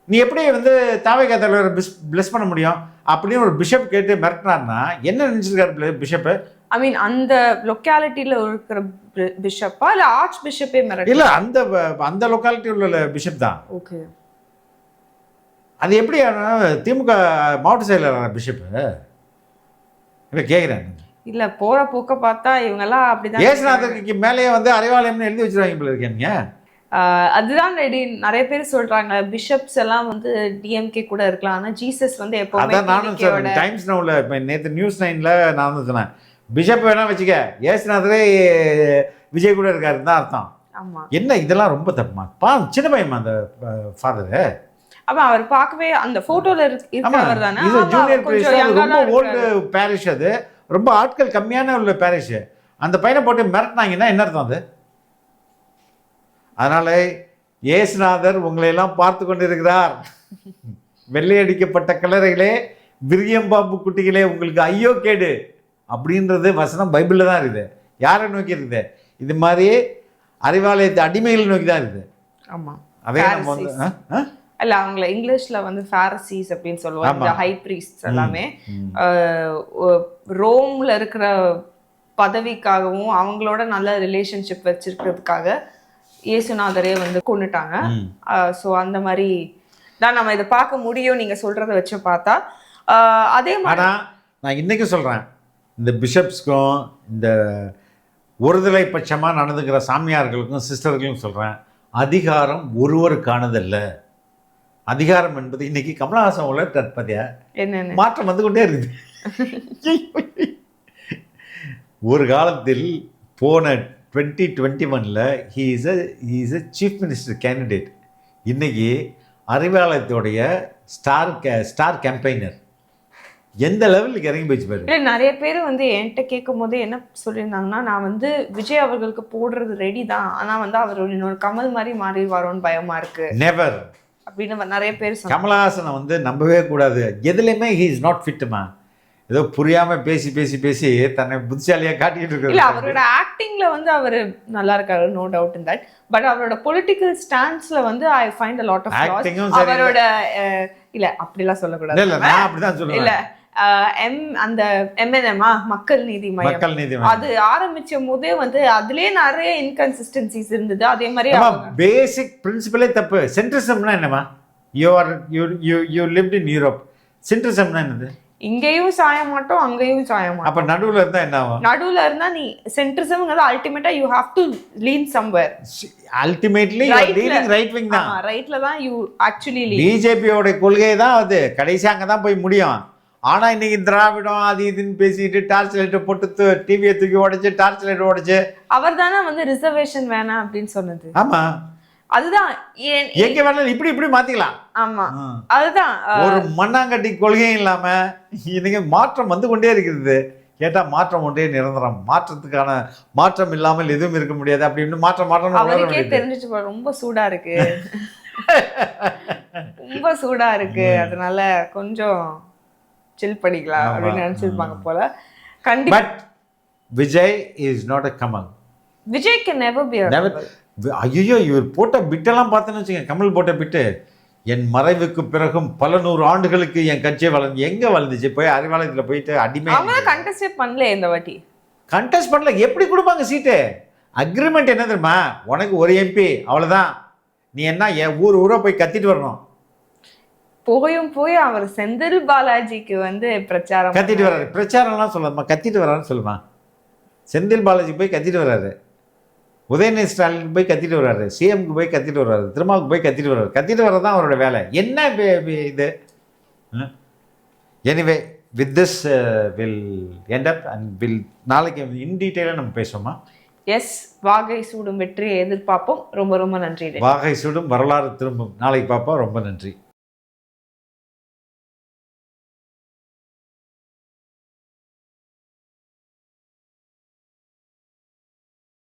நீ எப்படி வந்து தாவேகா தலைவரை பிளஸ் பண்ண முடியும் அப்படின்னு ஒரு பிஷப் கேட்டு மிரட்டினார்னா என்ன நினைச்சிருக்காரு பிஷப்பு? ஐ மீன் அந்த லொக்காலிட்டியில இருக்கிற பிஷப்பா இல்ல ஆர்ச் பிஷப்பே மிரட்டல? இல்ல, அந்த அந்த லொக்காலிட்டியில் உள்ள பிஷப் தான். ஓகே. அது எப்படி திமுக மாவட்ட செயலாளர் பிஷப்பு இல்லை கேட்குறேன். இல்ல போற போக்க பார்த்தா இவங்க எல்லாம் அப்படிதான். ஏசுநாதருக்கு மேலேயே வந்து அறிவாலயம்னு எழுதி வச்சிருவாங்க போல இருக்கீங்க. அதுதான் நிறைய பேர் சொல்றாங்க பிஷப்ஸ் எல்லாம் வந்து டிஎம்கே கூட இருக்கலாம், ஆனா ஜீசஸ் வந்து எப்பவுமே அதான் நானும் சொல்றேன். டைம்ஸ் நவுல இப்போ நேற்று நியூஸ் 9ல நான் வந்து சொன்னேன், பிஷப் வேணா வச்சுக்க, ஏசுநாதரே விஜய் கூட இருக்காருன்னு தான் அர்த்தம். ஆமா. என்ன இதெல்லாம் ரொம்ப தப்புமா? சின்ன பையமா அந்த ஃபாதரு? அப்ப அவர் பார்க்கவே அந்த போட்டோல இருக்கவர் தானே? இது ஜூனியர் பிரிஸ்ட், ரொம்ப ஓல்டு பாரிஷ், அது ரொம்ப ஆட்கள் கம்மியான உள்ள பாரிஷ். அந்த பையனை போட்டு மிரட்டினாங்கன்னா என்ன அர்த்தம் அது? அதனால ஏசுநாதர் உங்களை எல்லாம் பார்த்து கொண்டிருக்கிறார். வெள்ளையடிக்கப்பட்ட கல்லறைகளே, விரியம்பாம்பு குட்டிகளே, உங்களுக்கு ஐயோ கேடு அப்படின்றது வசனம் பைபிளில் தான் இருக்குது. யாரை நோக்கி இருக்குது? இது மாதிரி அறிவாலயத்தை அடிமைகள் நோக்கி தான் இருக்குது. ஆமா. அதே நம்ம வந்து இல்ல அவங்கள இங்கிலீஷ்ல வந்து பாரசீஸ் அப்படின்னு சொல்லுவாங்க. இந்த ஹை பிரீஸ்ட்ஸ் எல்லாமே ரோம்ல இருக்கிற பதவிக்காகவும் அவங்களோட நல்ல ரிலேஷன்ஷிப் வச்சிருக்கிறதுக்காக இயேசுநாதரே வந்து கொண்டுட்டாங்க. ஸோ அந்த மாதிரி தான் நம்ம இதை பார்க்க முடியும் நீங்க சொல்றத வச்சு பார்த்தா. அதே மாதிரி நான் இன்னைக்கு சொல்றேன், இந்த பிஷப்ஸ்க்கும் இந்த ஒருதலை பட்சமாக நடந்துக்கிற சாமியார்களுக்கும் சிஸ்டர்களுக்கும் சொல்றேன், அதிகாரம் ஒருவருக்கானதல்ல. அதிகாரம் என்பது இன்னைக்கு கமலஹாசன் உள்ள தற்பதியா என்னென்ன மாற்றம் வந்து கொண்டே இருக்குது. ஒரு காலத்தில் போன 2021ல் he is a chief minister candidate. இன்னைக்கு அறிவாலயத்தோடைய ஸ்டார் கேம்பெயினர். எந்த லெவலுக்கு இறங்கி போயிடுச்சு பாரு. இல்லை நிறைய பேர் வந்து என்கிட்ட கேட்கும் போது என்ன சொல்லியிருந்தாங்கன்னா, நான் வந்து விஜய் அவர்களுக்கு போடுறது ரெடி தான், ஆனால் வந்து அவர் இன்னொரு கமல் மாதிரி மாறிடுவாரோன்னு பயமா இருக்கு. நெவர் அப்படின்னு நிறைய பேர் சொன்னாங்க. கமலஹாசனை வந்து நம்பவே கூடாது. எதுலையுமே he is not ஃபிட்டுமா. ஏதோ புரியாம பேசி பேசி பேசி தன்னை புத்திசாலியா காட்டிட்டு இருக்காரு. இல்ல அவரோட ஆக்டிங்ல வந்து அவரு நல்லா இருக்காரு, no doubt in that. But அவரோட பொலிட்டிக்கல் ஸ்டாண்ட்ஸ்ல வந்து I find a lot of flaws. அவரோட இல்ல அப்படிலாம் சொல்லக்கூடாது. இல்ல நான் அப்படிதான் சொல்லுவேன். இல்ல அந்த MNM மக்கள் நீதி மையம் அது ஆரம்பிச்ச போதே வந்து அதுலயே நிறைய இன்கன்சிஸ்டன்சிஸ் இருந்தது. அதே மாதிரி பேசிக் பிரின்சிபலே தப்பு. சென்ட்ரிசம்னா என்னமா? You lived in Europe. சென்ட்ரிசம்னா என்னது? இங்கேயும் சாய மாட்டோம், அங்கேயும் சாய மாட்டோம். அப்ப நடுவுல இருந்தா என்ன ஆகும்? நடுவுல இருந்தா நீ சென்ட்ரிசம்ங்கிறது அல்டிமேட்டா you have to lean somewhere. Ultimately you are leaning right wing தான். ரைட்ல தான் யூ ஆக்சுவலி லீன். பிஜேபியோட கொள்கை தான் அது, கடைசி அங்க தான் போய் முடியும். ஆனா இன்னைக்கு திராவிடம் அது இதுன்னு பேசிட்டு டார்ச் லைட்டை போட்டு டிவியை தூக்கி உடைச்சு டார்ச் லைட் உடைச்சு அவர் தானே வந்து ரிசர்வேஷன் வேணாம் அப்படின்னு சொன்னது. ஆமா, அதுதான் எங்க வேணாலும் இப்படி இப்படி மாத்திக்கலாம். ஆமா, அதுதான் ஒரு மண்ணாங்கட்டி கொள்கையும் இல்லாம இன்னைக்கு மாற்றம் வந்து கொண்டே இருக்கிறது. கேட்டால் மாற்றம் ஒன்றே நிரந்தரம், மாற்றம் இல்லாமல் எதுவும் இருக்க முடியாது அப்படின்னு மாற்றம் அவருக்கே தெரிஞ்சிச்சு போல, ரொம்ப சூடா இருக்கு ரொம்ப சூடா இருக்கு, அதனால கொஞ்சம் சில் பண்ணிக்கலாம் அப்படின்னு நினைச்சிருப்பாங்க போல. கண்டிப்பா. But Vijay is not a Kamal. Vijay can never be ஐயோ, இவர் போட்ட பிட்டெல்லாம் பார்த்தேன்னு வச்சுக்கோங்க, கமல் போட்ட பிட்டு, என் மறைவுக்கு பிறகும் பல 100 ஆண்டுகளுக்கு என் கட்சியை எங்கே வளர்ந்துச்சு, போய் அறிவாலயத்தில் போயிட்டு அடிமை. அவங்க கண்டெஸ்டே பண்ணல இந்த வாட்டி. கண்டெஸ்ட் பண்ணல, எப்படி கொடுப்பாங்க சீட்டு? அக்ரிமெண்ட் என்ன தெரியுமா, உனக்கு ஒரு எம்பி அவ்வளோதான், நீ என்ன என் ஊரா போய் கத்திட்டு வரணும். போய் அவர் செந்தில் பாலாஜிக்கு வந்து பிரச்சாரம் கத்திட்டு வர்றாரு. பிரச்சாரம்லாம் சொல்லாமா, கத்திட்டு வர்றாருன்னு சொல்லுமா. செந்தில் பாலாஜி போய் கத்திட்டு வர்றாரு, உதயநிதி ஸ்டாலினுக்கு போய் கத்திட்டு வர்றாரு, சிஎம்க்கு போய் கத்திட்டு வர்றாரு, திருமாவுக்கு போய் கத்திட்டு வர்றாரு. கத்திட்டு வர்றது தான் அவரோட வேலை. என்ன இது? Anyway with this will end up and will நாளைக்கு இன் டீட்டெயிலாக நம்ம பேசுவோமா? எஸ், வாகை சூடும் வெற்றியை எதிர்பார்ப்போம். ரொம்ப ரொம்ப நன்றி. வாகை சூடும் வரலாறு திரும்பும் நாளைக்கு பார்ப்போம். ரொம்ப நன்றி.